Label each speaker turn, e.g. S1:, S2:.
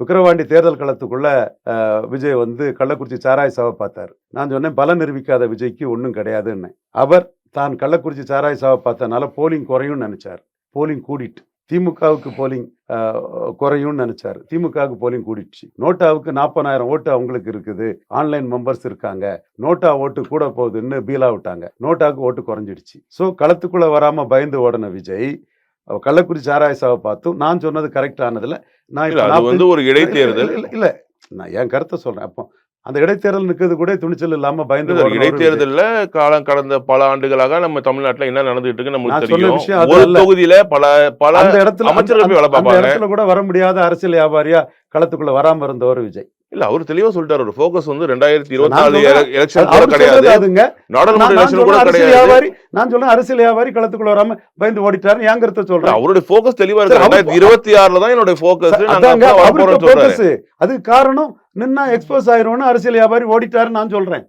S1: விக்கிரவாண்டி தேர்தல் களத்துக்குள்ள விஜய் வந்து கள்ளக்குறிச்சி சாராய சாவை பார்த்தாரு. நான் சொன்னேன் பலம் நிரூபிக்காத விஜய்க்கு ஒன்றும் கிடையாதுன்னு. அவர் தான் கள்ளக்குறிச்சி சாராய சாவை பார்த்தனால போலிங் குறையும் நினைச்சார். போலிங் கூடிட்டு திமுகவுக்கு போலிங் குறையும்னு நினைச்சாரு. திமுகவுக்கு போலிங் கூடிடுச்சு. நோட்டாவுக்கு 40,000 ஓட்டு அவங்களுக்கு இருக்குது, ஆன்லைன் மெம்பர்ஸ் இருக்காங்க, நோட்டா ஓட்டு கூட போகுதுன்னு பீலா விட்டாங்க. நோட்டாவுக்கு ஓட்டு குறைஞ்சிடுச்சு. ஸோ களத்துக்குள்ள வராம பயந்து ஓடின விஜய் கள்ளக்குறிச்சி சாராய சாவை பார்த்தும் நான் சொன்னது கரெக்ட் ஆனதுல
S2: நான் ஒரு இடைத்தேர்தல்
S1: இல்ல நான் என் கருத்தை சொல்றேன். அப்போ அந்த இடைத்தேர்தல் நிற்கிறது கூட துணிச்சல் இல்லாம பயந்து
S2: இடைத்தேர்தல்ல காலம் கடந்த பல ஆண்டுகளாக நம்ம தமிழ்நாட்டுல என்ன நடந்துட்டு இருக்கு நமக்கு தெரியும். ஒரு தொகுதியில பல இடத்துல அமைச்சர்கள் வேலை பார்ப்பாங்க.
S1: இடத்துல கூட வர முடியாத அரசியல் வியாபாரியா களத்துக்குள்ள வராம இருந்தவர் விஜய்.
S2: இல்ல அவர் தெளிவா சொல்லிட்டாரு. ஒரு போக்கஸ் வந்து 2024 எலெக்ஷன் கூட கிடையாது, நாடாளுமன்ற எலெக்ஷன் கூட கிடையாது.
S1: நான் சொல்றேன் அரசியல் வியாபாரி களத்துக்குள்ள வராம பயந்து ஓடிட்டாரு. என் கருத்தை சொல்றேன்.
S2: அவருடைய போக்கஸ் தெளிவா இருக்கு. 2026 தான் என்னோட போக்கஸ்.
S1: அது காரணம் நின்னா எக்ஸ்போஸ் ஆயிரும்னு அரசியல் வியாபாரி ஓடிட்டாரு நான் சொல்றேன்.